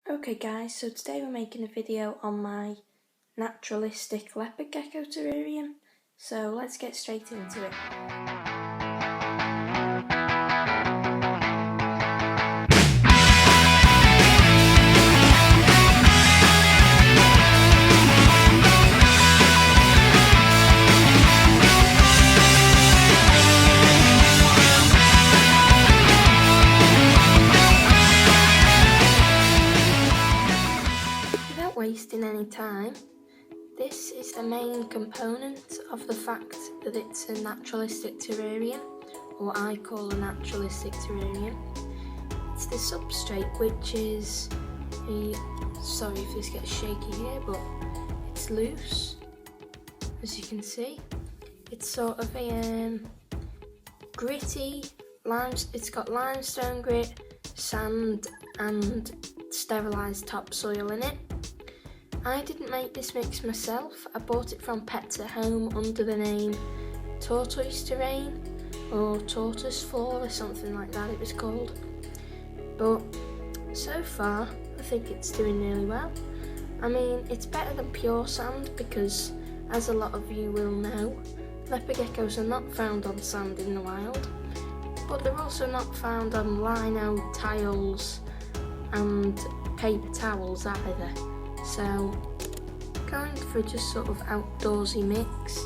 Okay guys, so today we're making a video on my naturalistic leopard gecko terrarium, so let's get straight into it. Without wasting any time, this is the main component of the fact that it's a naturalistic terrarium, or what I call a naturalistic terrarium. It's the substrate, which is sorry if this gets shaky here, but it's loose, as you can see. It's sort of a gritty it's got limestone grit, sand and sterilised topsoil in it. I didn't make this mix myself. I bought it from Pets at Home under the name Tortoise Terrain or Tortoise Floor or something like that it was called. But so far I think it's doing really well. I mean, it's better than pure sand because, as a lot of you will know, leopard geckos are not found on sand in the wild, but they're also not found on lino tiles and paper towels either. So going for just sort of outdoorsy mix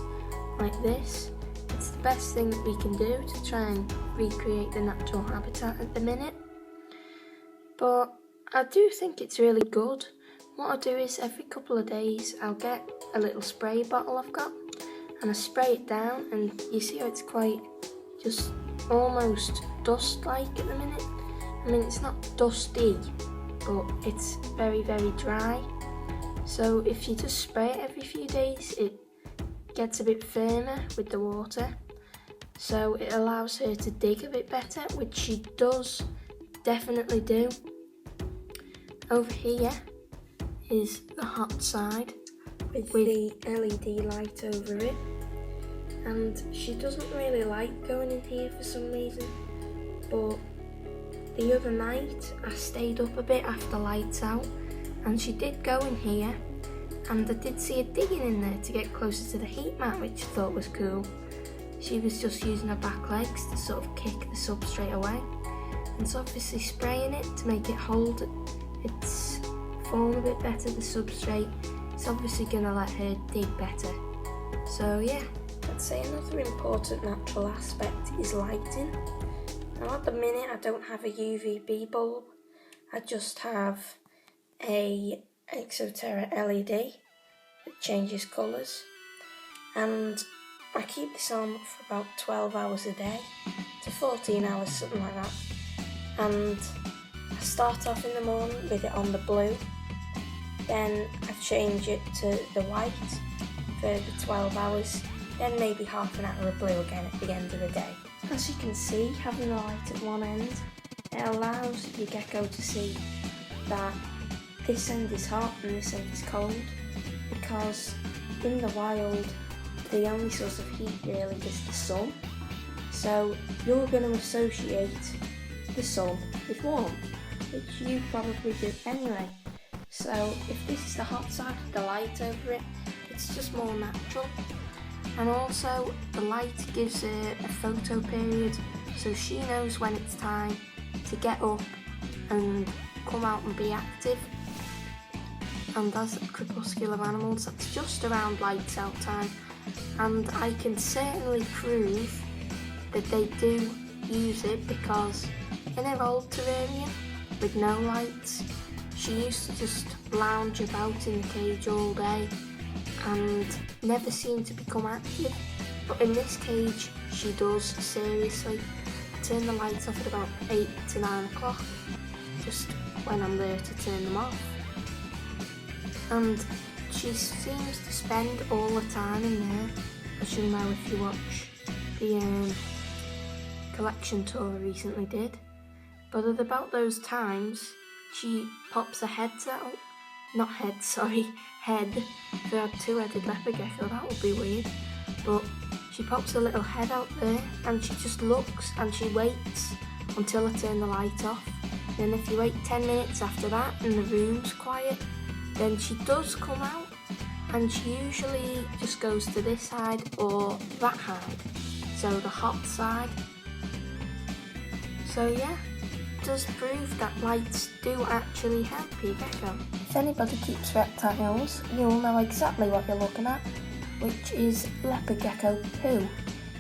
like this, it's the best thing that we can do to try and recreate the natural habitat at the minute. But I do think it's really good. What I'll do is every couple of days I'll get a little spray bottle I've got and I spray it down, and you see how it's quite just almost dust-like at the minute. I mean, it's not dusty, but it's very, very dry. So if you just spray it every few days, it gets a bit firmer with the water. So it allows her to dig a bit better, which she does definitely do. Over here is the hot side with the LED light over it. And she doesn't really like going in here for some reason, but the other night I stayed up a bit after lights out and she did go in here, and I did see her digging in there to get closer to the heat mat, which I thought was cool. She was just using her back legs to sort of kick the substrate away, and it's obviously spraying it to make it hold its form a bit better, the substrate. It's obviously going to let her dig better. So yeah. I'd say another important natural aspect is lighting. Now at the minute I don't have a UVB bulb, I just have a Exoterra LED that changes colours, and I keep this on for about 12 hours a day to 14 hours, something like that. And I start off in the morning with it on the blue, then I change it to the white for the 12 hours, then maybe half an hour of blue again at the end of the day. As you can see, having the light at one end, it allows your gecko to see that this end is hot and this end is cold, because in the wild the only source of heat really is the sun. So you're going to associate the sun with warm, which you probably do anyway. So if this is the hot side with the light over it, it's just more natural. And also the light gives her a photo period, so she knows when it's time to get up and come out and be active. And as crepuscular animals, that's just around lights out time, and I can certainly prove that they do use it, because in her old terrarium with no lights, she used to just lounge about in the cage all day and never seemed to become active. But in this cage she does, seriously. I turn the lights off at about 8 to 9 o'clock, just when I'm there to turn them off. And she seems to spend all the time in there, as you'll know if you watch the collection tour I recently did. But at about those times she pops her head for a two-headed leopard gecko, that would be weird. But she pops her little head out there and she just looks and she waits until I turn the light off. Then if you wait 10 minutes after that and the room's quiet, then she does come out, and she usually just goes to this side or that side, so the hot side. So yeah, it does prove that lights do actually help your gecko. If anybody keeps reptiles, you'll know exactly what you're looking at, which is Leopard Gecko poo.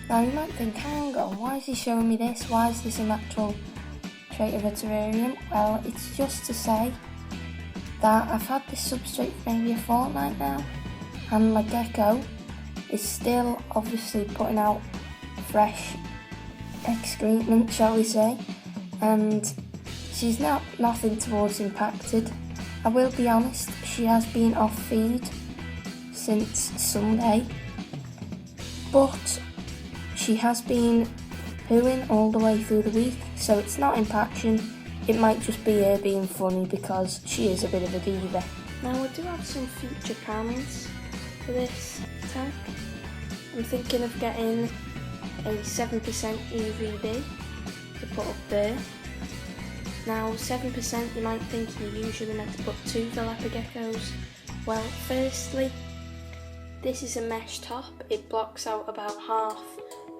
Now you might think, hang on, why is he showing me this? Why is this a natural trait of a terrarium? Well, it's just to say that I've had this substrate for maybe a fortnight now, and my gecko is still obviously putting out fresh excrement, shall we say, and she's nothing towards impacted. I will be honest, she has been off feed since Sunday, but she has been pooing all the way through the week, so it's not impaction. It might just be her being funny because she is a bit of a diva. Now I do have some future plans for this tank. I'm thinking of getting a 7% UVB to put up there. Now 7%, you might think you're usually meant to put 2 for leopard geckos. Well, firstly, this is a mesh top. It blocks out about half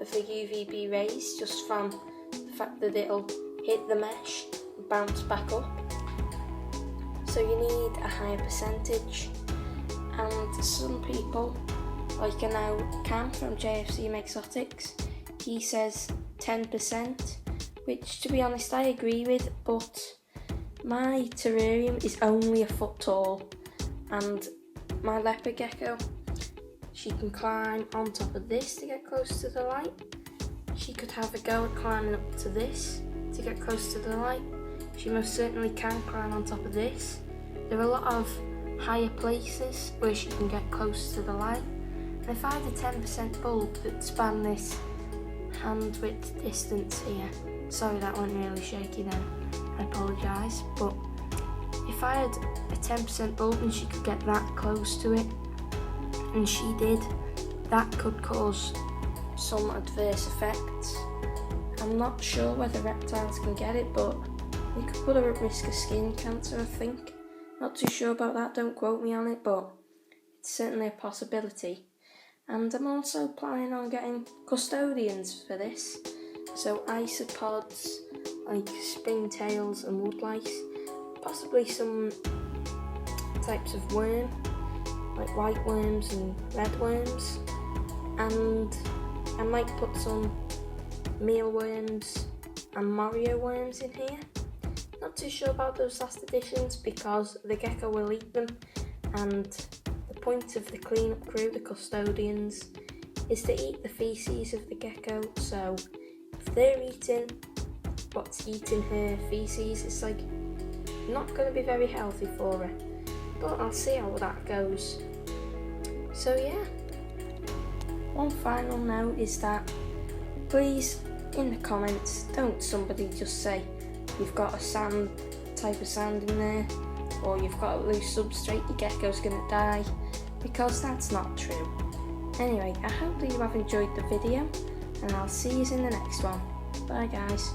of the UVB rays just from the fact that it'll hit the mesh and bounce back up. So you need a higher percentage, and some people, like I know Cam from JFC Exotics, he says 10%, which to be honest I agree with, but my terrarium is only a foot tall, and my leopard gecko, she can climb on top of this to get close to the light. She could have a go at climbing up to this to get close to the light. She most certainly can climb on top of this. There are a lot of higher places where she can get close to the light. And if I had a 10% bulb that spanned this hand width distance here, sorry that went really shaky then, I apologise, but if I had a 10% bulb and she could get that close to it, and she did, that could cause some adverse effects. I'm not sure whether reptiles can get it, but it could put her at risk of skin cancer, I think. Not too sure about that, don't quote me on it, but it's certainly a possibility. And I'm also planning on getting custodians for this, so isopods like springtails and woodlice, possibly some types of worm like white worms and red worms, and I might put some mealworms and Mario worms in here. Not too sure about those last additions because the gecko will eat them, and the point of the cleanup crew, the custodians, is to eat the feces of the gecko. So if they're eating what's eating her feces, it's like not going to be very healthy for her, but I'll see how that goes. So yeah, one final note is that please in the comments don't somebody just say you've got a type of sand in there, or you've got a loose substrate, your gecko's gonna die, because that's not true. Anyway, I hope that you have enjoyed the video, and I'll see you in the next one. Bye guys.